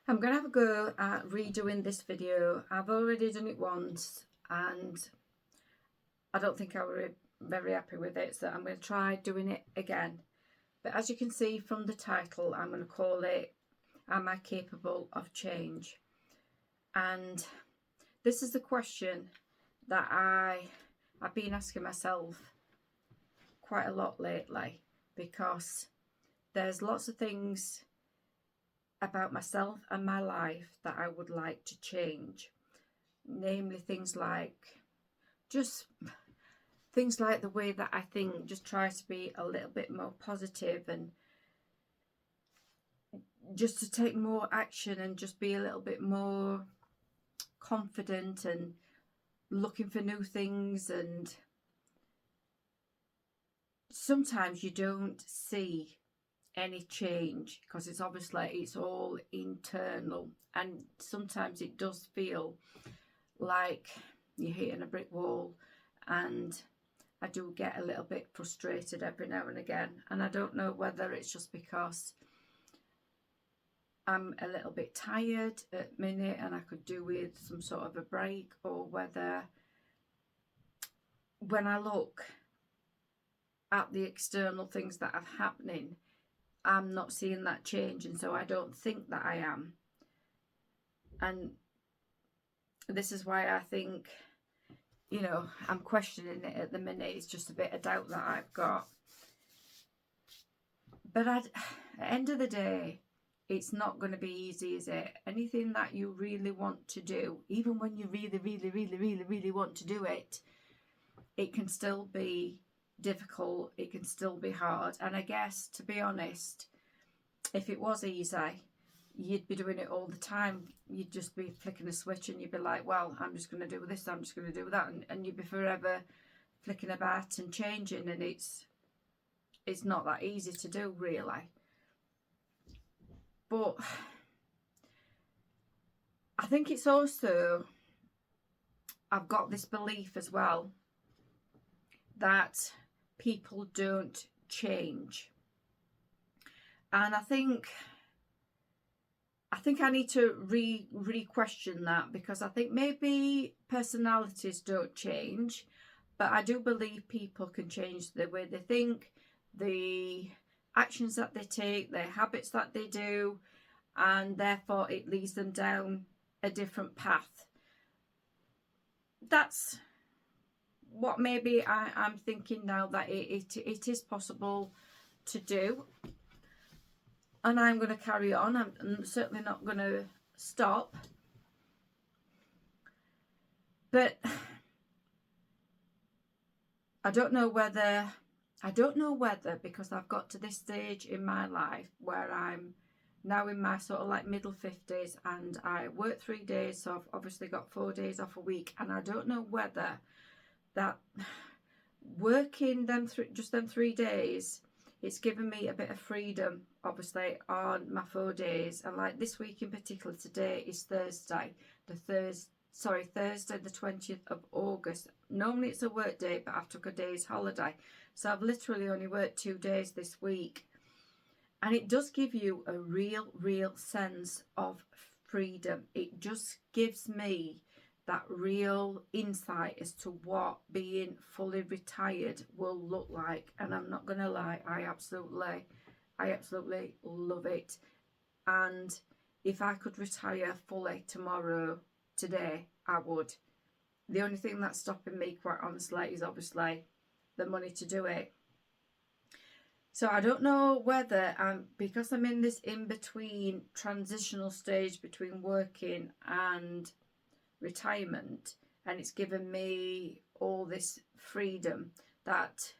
I'm going to have a go at redoing this video. I've already done it once and I don't think I was very happy with it, so I'm going to try doing it again. But as you can see from the title, I'm going to call it Am I Capable of Change? And this is the question that I've been asking myself quite a lot lately, because there's lots of things about myself and my life that I would like to change. Namely things like the way that I think, just try to be a little bit more positive and just to take more action and just be a little bit more confident and looking for new things. And sometimes you don't see any change because it's all internal, and sometimes it does feel like you're hitting a brick wall, and I do get a little bit frustrated every now and again. And I don't know whether it's just because I'm a little bit tired at the minute and I could do with some sort of a break, or whether when I look at the external things that are happening, I'm not seeing that change, and so I don't think that I am. And this is why I think, I'm questioning it at the minute. It's just a bit of doubt that I've got. But at the end of the day, it's not going to be easy, is it? Anything that you really want to do, even when you really, really, really, really, really want to do it, it can still be difficult. It can still be hard. And I guess, to be honest, if it was easy, you'd be doing it all the time. You'd just be flicking a switch and you'd be like, well, I'm just going to do this, I'm just going to do that, and you'd be forever flicking about and changing, and it's not that easy to do, really. But I think it's also, I've got this belief as well that people don't change. And I think I need to re-question that, because I think maybe personalities don't change, but I do believe people can change the way they think, the actions that they take, their habits that they do, and therefore it leads them down a different path. That's what maybe I'm thinking now, that it is possible to do. And I'm going to carry on. I'm certainly not going to stop. But I don't know whether, because I've got to this stage in my life where I'm now in my sort of like middle 50s, and I work 3 days, so I've obviously got 4 days off a week. And I don't know whether that working them just them 3 days, it's given me a bit of freedom, obviously, on my 4 days. And like this week in particular, today is Thursday, Thursday the 20th of August. Normally it's a work day, but I've took a day's holiday, so I've literally only worked 2 days this week. And it does give you a real sense of freedom. It just gives me that real insight as to what being fully retired will look like. And I'm not gonna lie, I absolutely love it. And if I could retire fully today, I would. The only thing that's stopping me, quite honestly, is obviously the money to do it. So I don't know whether because I'm in this in-between transitional stage between working and retirement, and it's given me all this freedom, that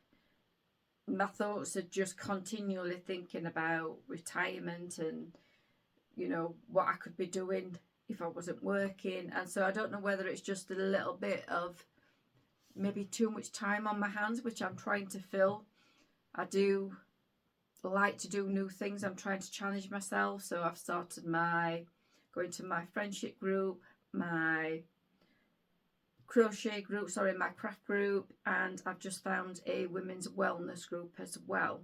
my thoughts are just continually thinking about retirement and what I could be doing if I wasn't working. And so I don't know whether it's just a little bit of maybe too much time on my hands, which I'm trying to fill. I do like to do new things. I'm trying to challenge myself, so I've started going to my friendship group, my crochet group, my craft group, and I've just found a women's wellness group as well.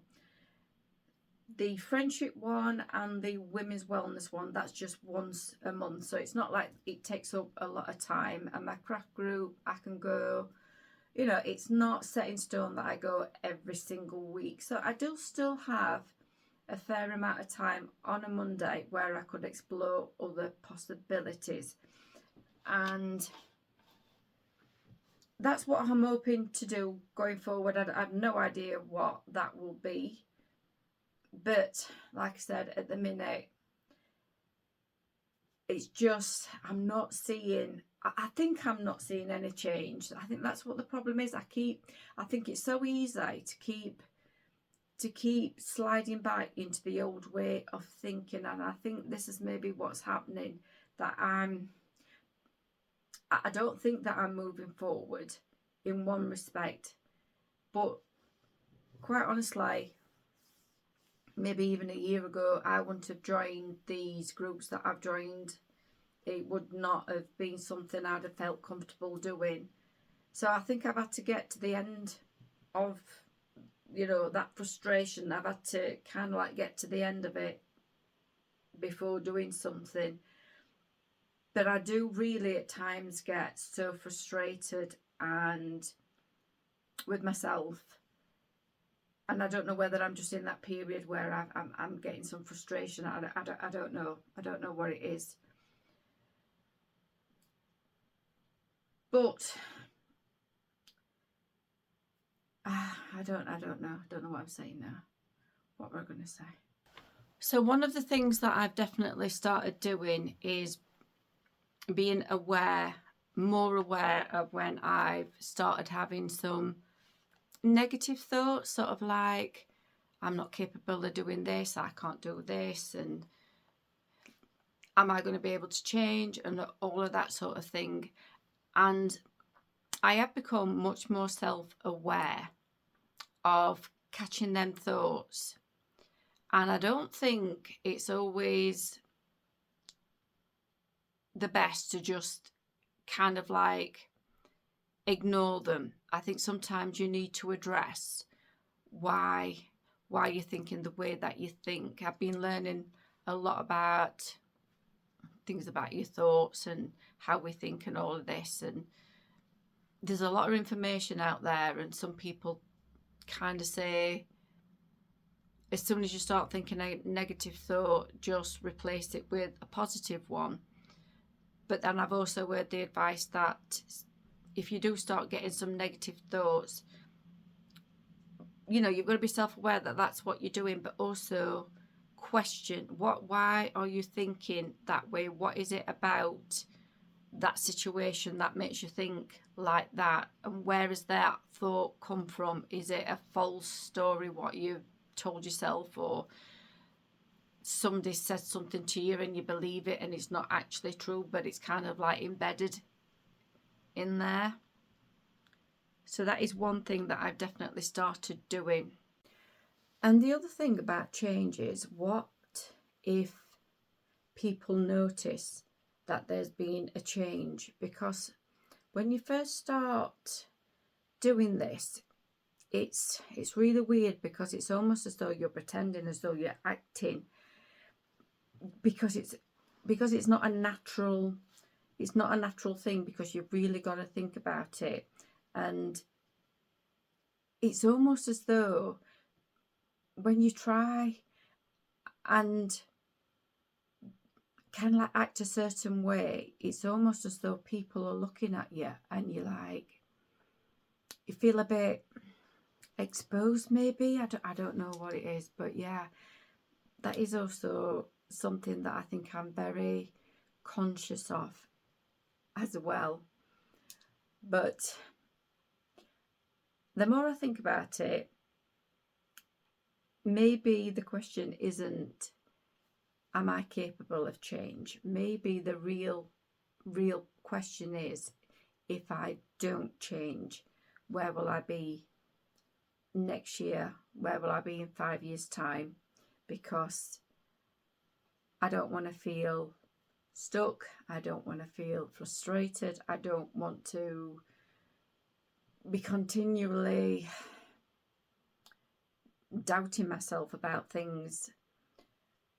the friendship one and the women's wellness one, that's just once a month, so it's not like it takes up a lot of time. And my craft group, I can go, you know, it's not set in stone that I go every single week, so I do still have a fair amount of time on a Monday where I could explore other possibilities, and that's what I'm hoping to do going forward. I have no idea what that will be, but like I said, at the minute, it's just, I'm not seeing, I think I'm not seeing any change. I think that's what the problem is. I think it's so easy to keep sliding back into the old way of thinking, and I think this is maybe what's happening, that I don't think that I'm moving forward in one respect, but quite honestly, maybe even a year ago, I wouldn't have joined these groups that I've joined. It would not have been something I'd have felt comfortable doing. So I think I've had to get to the end of, you know, that frustration. I've had to kind of like get to the end of it before doing something. But I do really at times get so frustrated and with myself, and I don't know whether I'm just in that period where I'm getting some frustration. I don't know. I don't know what it is. But I don't know. I don't know what I'm saying now. What we're going to say. So one of the things that I've definitely started doing is being aware, more aware of when I've started having some negative thoughts, sort of like, I'm not capable of doing this, I can't do this, and am I going to be able to change, and all of that sort of thing. And I have become much more self-aware of catching them thoughts, and I don't think it's always the best to just kind of like ignore them. I think sometimes you need to address why you're thinking the way that you think. I've been learning a lot about things about your thoughts and how we think and all of this, and there's a lot of information out there, and some people kind of say as soon as you start thinking a negative thought, just replace it with a positive one. But then I've also heard the advice that if you do start getting some negative thoughts, you know, you've got to be self-aware that that's what you're doing, but also question why are you thinking that way? What is it about that situation that makes you think like that? And where has that thought come from? Is it a false story, what you've told yourself, or somebody says something to you and you believe it and it's not actually true, but it's kind of like embedded in there? So that is one thing that I've definitely started doing. And the other thing about change is, what if people notice that there's been a change? Because when you first start doing this, it's really weird, because it's almost as though you're pretending, as though you're acting, because it's not a natural thing, because you've really got to think about it. And it's almost as though when you try and kind of like act a certain way, it's almost as though people are looking at you and you're like, you feel a bit exposed maybe. I don't know what it is, but yeah, that is also something that I think I'm very conscious of as well. But the more I think about it, maybe the question isn't, am I capable of change? Maybe the real question is, if I don't change, where will I be next year? Where will I be in 5 years' time? Because I don't want to feel stuck. I don't want to feel frustrated. I don't want to be continually doubting myself about things.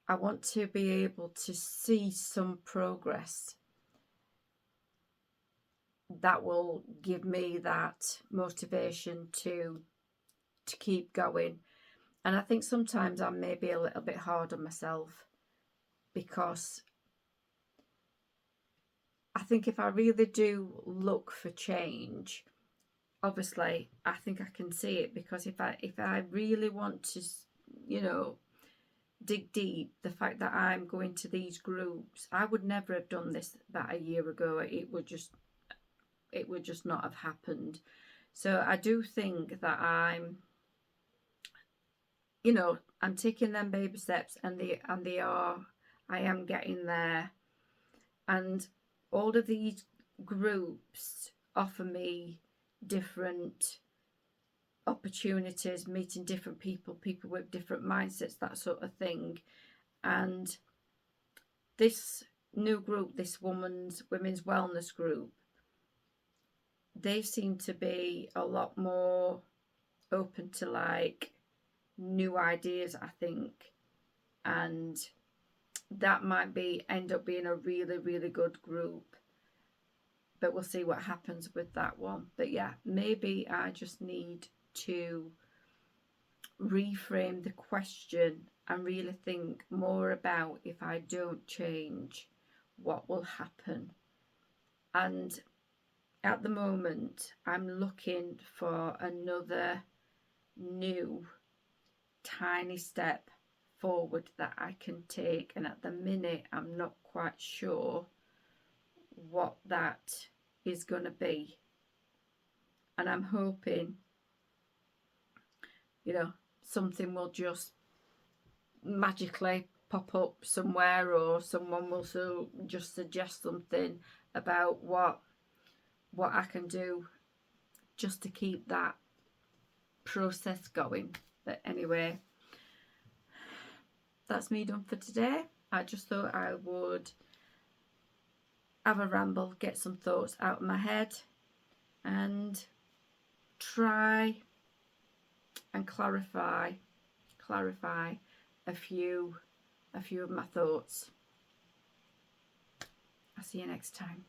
I want to be able to see some progress that will give me that motivation to keep going. And I think sometimes I'm maybe a little bit hard on myself, because I think if I really do look for change, obviously I think I can see it, because if I really want to, you know, dig deep, the fact that I'm going to these groups, I would never have done this about a year ago. It would just not have happened. So I do think that I'm, you know, I'm taking them baby steps, and I am getting there. And all of these groups offer me different opportunities, meeting different people with different mindsets, that sort of thing. And this new group, this women's wellness group, they seem to be a lot more open to like new ideas, I think, and that might end up being a really, really good group. But we'll see what happens with that one. But yeah, maybe I just need to reframe the question and really think more about, if I don't change, what will happen. And at the moment, I'm looking for another new tiny step forward that I can take, and at the minute I'm not quite sure what that is going to be. And I'm hoping, you know, something will just magically pop up somewhere, or someone will just suggest something about what I can do just to keep that process going. But anyway, that's me done for today. I just thought I would have a ramble, get some thoughts out of my head, and try and clarify a few of my thoughts. I'll see you next time.